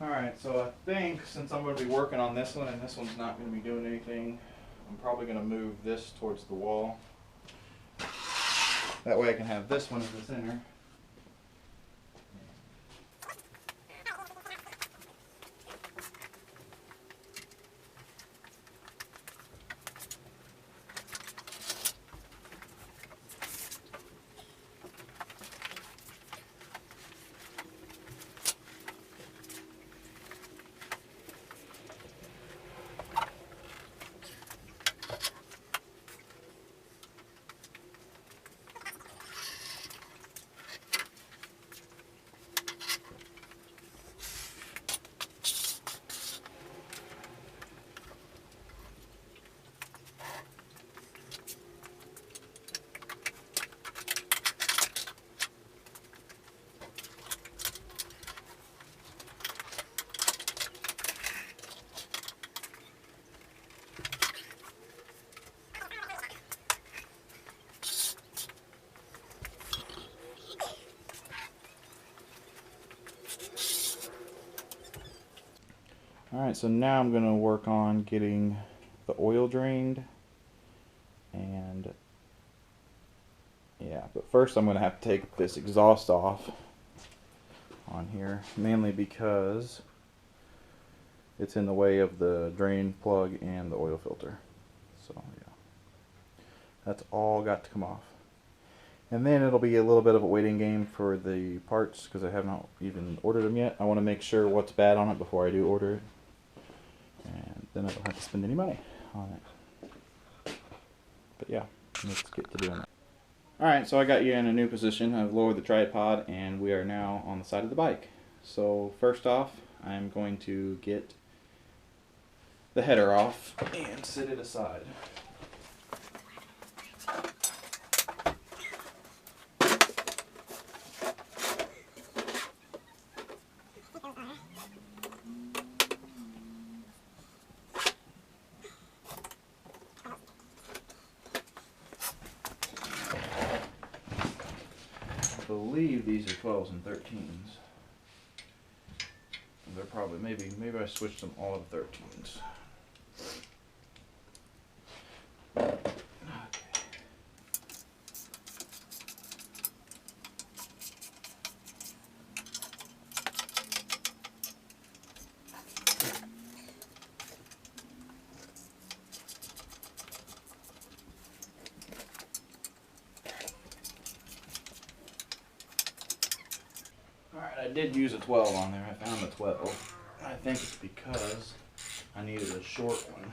Alright, so I think since I'm going to be working on this one and this one's not going to be doing anything, I'm probably going to move this towards the wall. That way I can have this one in the center. Alright, so now I'm going to work on getting the oil drained, and yeah, but first I'm going to have to take this exhaust off on here, mainly because it's in the way of the drain plug and the oil filter. So yeah, that's all got to come off. And then it'll be a little bit of a waiting game for the parts, because I have not even ordered them yet. I want to make sure what's bad on it before I do order it. And then I don't have to spend any money on it. But yeah, let's get to doing it. Alright, so I got you in a new position. I've lowered the tripod and we are now on the side of the bike. So first off, I'm going to get the header off and sit it aside. I believe these are 12s and 13s. They're probably, maybe I switched them all to 13s. Alright, I did use a 12 on there. I found a 12. I think it's because I needed a short one.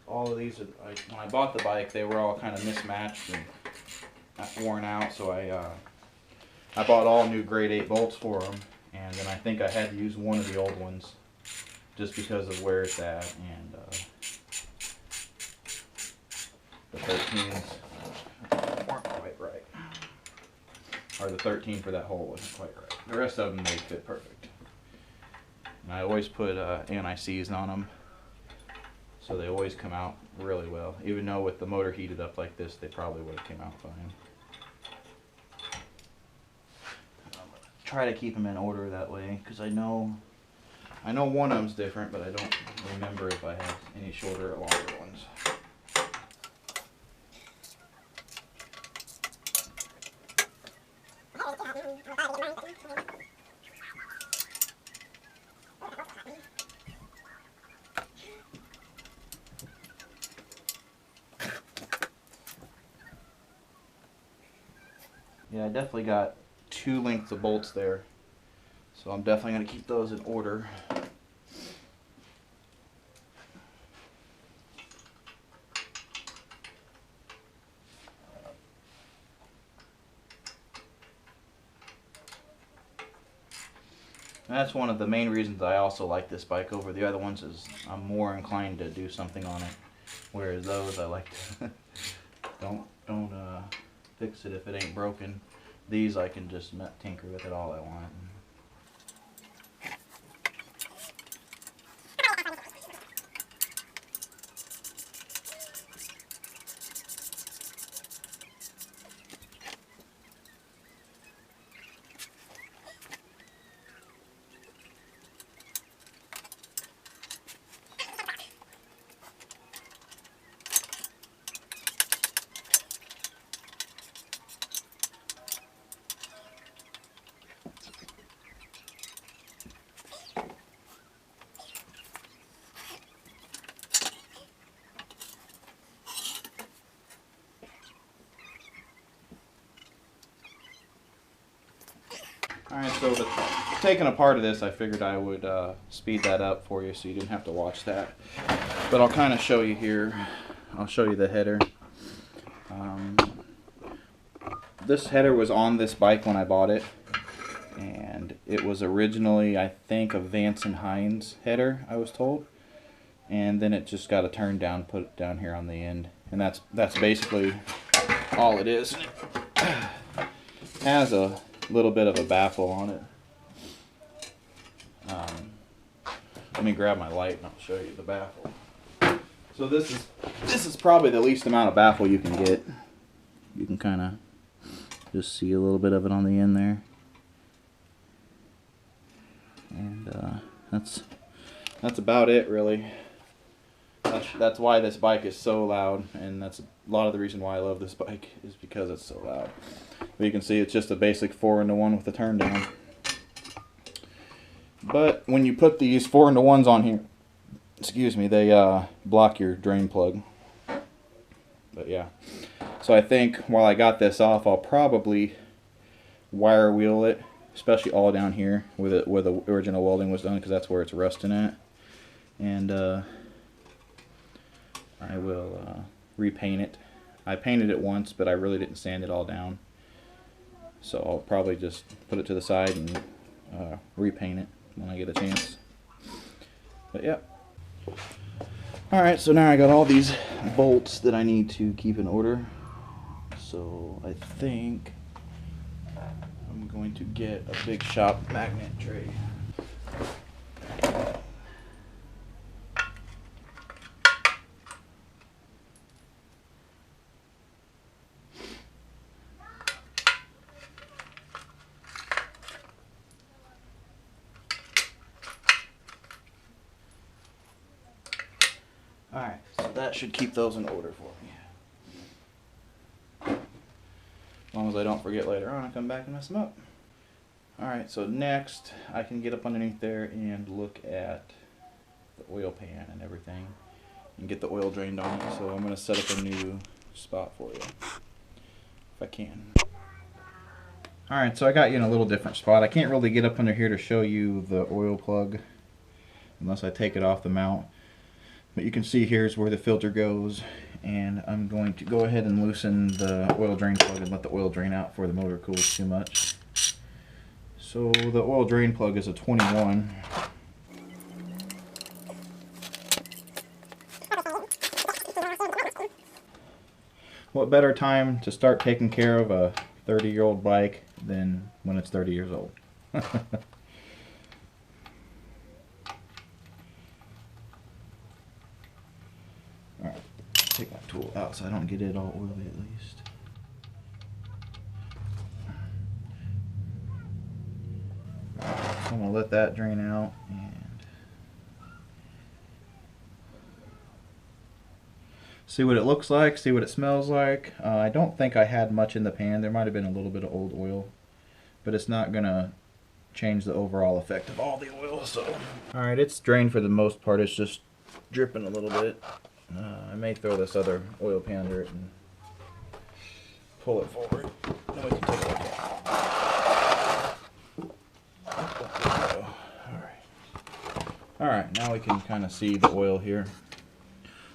All of these, when I bought the bike, they were all kind of mismatched and worn out, so I bought all new grade 8 bolts for them, and then I think I had to use one of the old ones just because of where it's at, and the 13s weren't quite right. Or the 13 for that hole wasn't quite right. The rest of them, they fit perfect. And I always put anti-seize on them, so they always come out really well. Even though with the motor heated up like this, they probably would have came out fine. Try to keep them in order that way, because I know one of them's different, but I don't remember if I have any shorter or longer ones. Yeah, I definitely got 2 lengths of bolts there, so I'm definitely going to keep those in order. And that's one of the main reasons I also like this bike over the other ones, is I'm more inclined to do something on it, whereas those I like to don't fix it if it ain't broken. These I can just tinker with it all I want. Alright, so the taking apart of this, I figured I would speed that up for you so you didn't have to watch that. But I'll kind of show you here. I'll show you the header. This header was on this bike when I bought it. And it was originally, I think, a Vance & Hines header, I was told. And then it just got a turn down, put it down here on the end. And that's basically all it is. It has a little bit of a baffle on it. Let me grab my light and I'll show you the baffle. So this is probably the least amount of baffle you can get. You can kind of just see a little bit of it on the end there. And that's about it, really. That's why this bike is so loud, and that's a lot of the reason why I love this bike is because it's so loud. But you can see it's just a basic 4-in-1 with a turn down. But when you put these 4-in-1s on here, excuse me, they block your drain plug. But yeah, so I think while I got this off, I'll probably wire wheel it, especially all down here where the original welding was done, because that's where it's rusting at. And I will repaint it. I painted it once, but I really didn't sand it all down. So I'll probably just put it to the side and repaint it when I get a chance. But yeah. Alright, so now I got all these bolts that I need to keep in order. So I think I'm going to get a big shop magnet tray. Alright, so that should keep those in order for me. As long as I don't forget later on, I come back and mess them up. Alright, so next I can get up underneath there and look at the oil pan and everything and get the oil drained on it. So I'm going to set up a new spot for you, if I can. Alright, so I got you in a little different spot. I can't really get up under here to show you the oil plug unless I take it off the mount. But you can see here's where the filter goes, and I'm going to go ahead and loosen the oil drain plug and let the oil drain out before the motor cools too much. So the oil drain plug is a 21. What better time to start taking care of a 30-year-old bike than when it's 30 years old? Alright, take my tool out so I don't get it all oily at least. Alright, so I'm going to let that drain out and see what it looks like, see what it smells like. I don't think I had much in the pan. There might have been a little bit of old oil, but it's not going to change the overall effect of all the oil. So, alright, it's drained for the most part. It's just dripping a little bit. I may throw this other oil pan under it and pull it forward. Then we can take a look at it. Alright, now we can kind of see the oil here.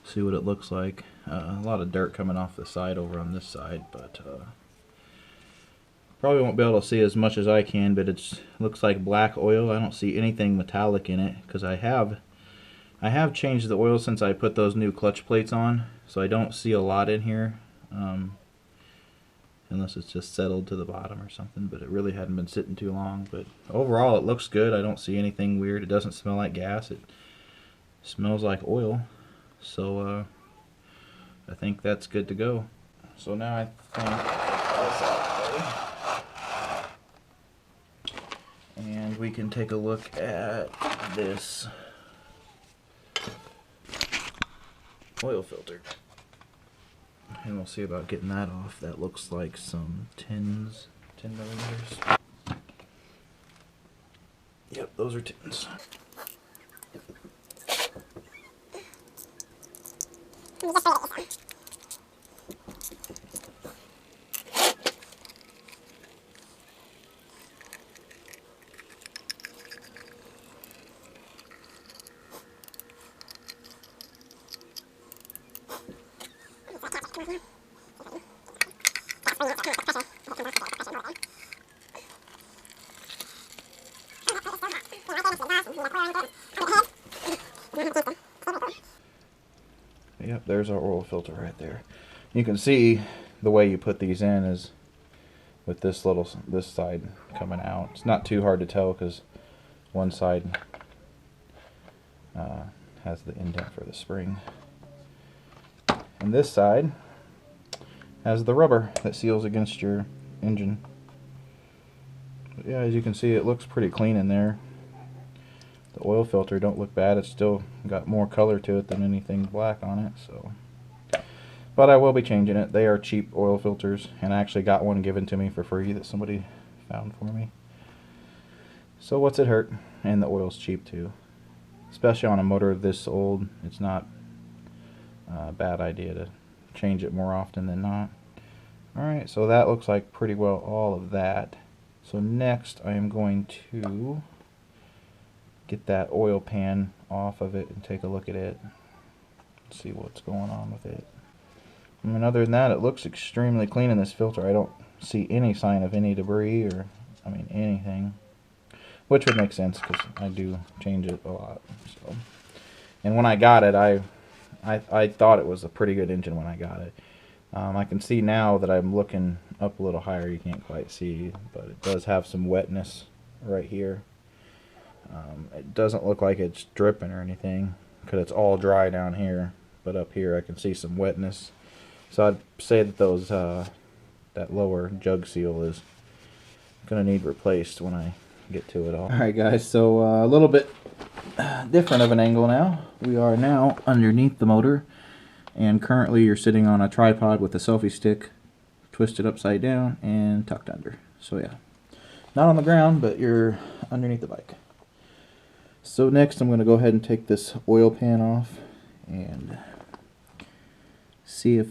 See what it looks like. A lot of dirt coming off the side over on this side, but probably won't be able to see as much as I can, but it looks like black oil. I don't see anything metallic in it because I have changed the oil since I put those new clutch plates on, so I don't see a lot in here, unless it's just settled to the bottom or something, but it really hadn't been sitting too long. But overall it looks good. I don't see anything weird. It doesn't smell like gas. It smells like oil. So I think that's good to go. So now I think that's out of the way. And we can take a look at this oil filter. And we'll see about getting that off. That looks like some 10 millimeters. Yep, those are tins. Yep, there's our oil filter right there. You can see the way you put these in is with this side coming out. It's not too hard to tell because one side has the indent for the spring, and this side has the rubber that seals against your engine. But yeah, as you can see, it looks pretty clean in there. The oil filter don't look bad. It's still got more color to it than anything black on it. So, but I will be changing it. They are cheap oil filters, and I actually got one given to me for free that somebody found for me. So what's it hurt? And the oil's cheap too. Especially on a motor this old, it's not a bad idea to change it more often than not. Alright, so that looks like pretty well all of that. So next I am going to get that oil pan off of it and take a look at it. See what's going on with it. I mean, other than that, it looks extremely clean in this filter. I don't see any sign of any debris or, I mean, anything. Which would make sense because I do change it a lot. So, and when I got it, I thought it was a pretty good engine when I got it. I can see now that I'm looking up a little higher. You can't quite see, but it does have some wetness right here. It doesn't look like it's dripping or anything because it's all dry down here. But up here, I can see some wetness. So I'd say that those that lower jug seal is gonna need replaced when I get to it all. Alright guys, so a little bit different of an angle now. We are now underneath the motor, and currently you're sitting on a tripod with a selfie stick twisted upside down and tucked under. So yeah, not on the ground, but you're underneath the bike. So next I'm going to go ahead and take this oil pan off and see if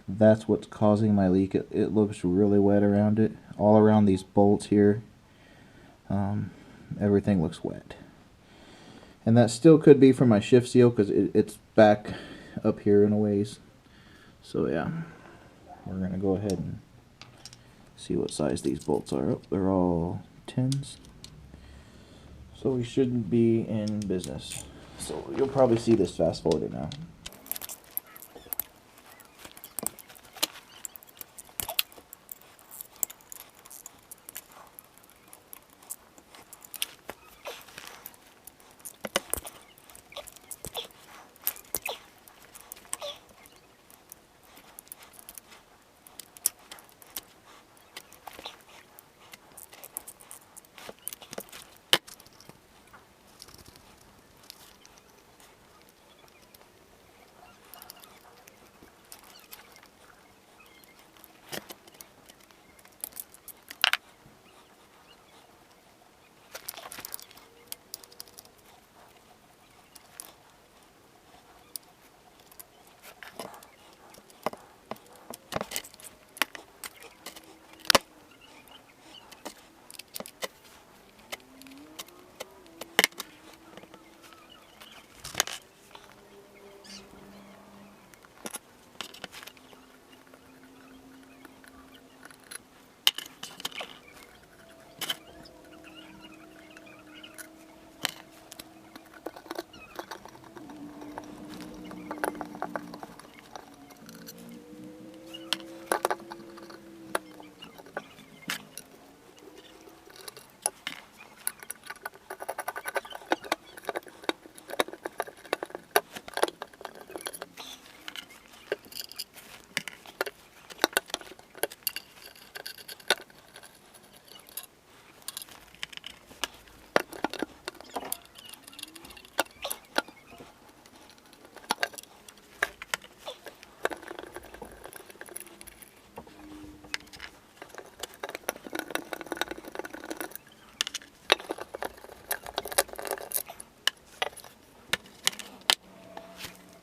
that's what's causing my leak. It looks really wet around it, all around these bolts here. Everything looks wet, and that still could be from my shift seal because it's back up here in a ways. So yeah, we're gonna go ahead and see what size these bolts are. Oh, they're all 10s, so we shouldn't be in business. So you'll probably see this fast forwarded now.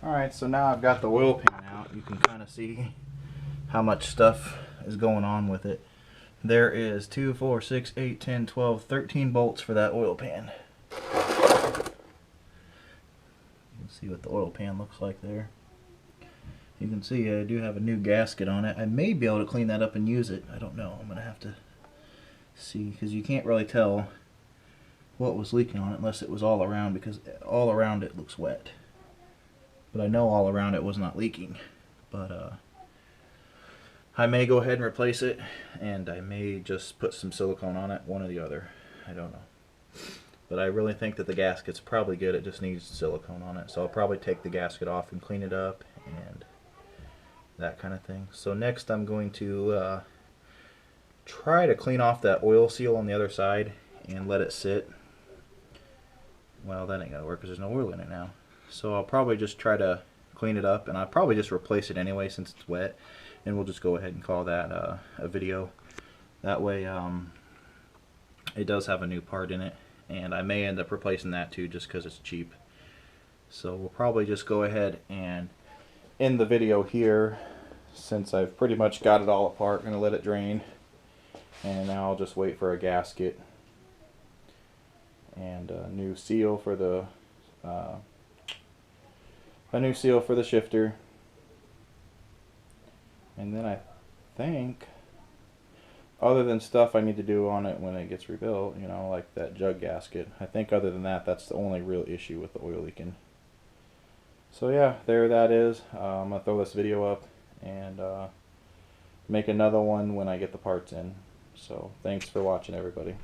Alright, so now I've got the oil pan out. You can kind of see how much stuff is going on with it. There is 2, 4, 6, 8, 10, 12, 13 bolts for that oil pan. You can see what the oil pan looks like there. You can see I do have a new gasket on it. I may be able to clean that up and use it. I don't know. I'm going to have to see, because you can't really tell what was leaking on it unless it was all around, because all around it looks wet. But I know all around it was not leaking. But I may go ahead and replace it, and I may just put some silicone on it, one or the other. I don't know. But I really think that the gasket's probably good. It just needs silicone on it. So I'll probably take the gasket off and clean it up and that kind of thing. So next I'm going to try to clean off that oil seal on the other side and let it sit. Well, that ain't gonna work because there's no oil in it now. So I'll probably just try to clean it up, and I'll probably just replace it anyway since it's wet, and we'll just go ahead and call that a video. That way it does have a new part in it, and I may end up replacing that too just because it's cheap. So we'll probably just go ahead and end the video here, since I've pretty much got it all apart. I'm going to let it drain, and now I'll just wait for a gasket and a new seal for the shifter, and then I think, other than stuff I need to do on it when it gets rebuilt, you know, like that jug gasket, I think other than that, that's the only real issue with the oil leaking. So yeah, there that is. I'm going to throw this video up and make another one when I get the parts in. So thanks for watching, everybody.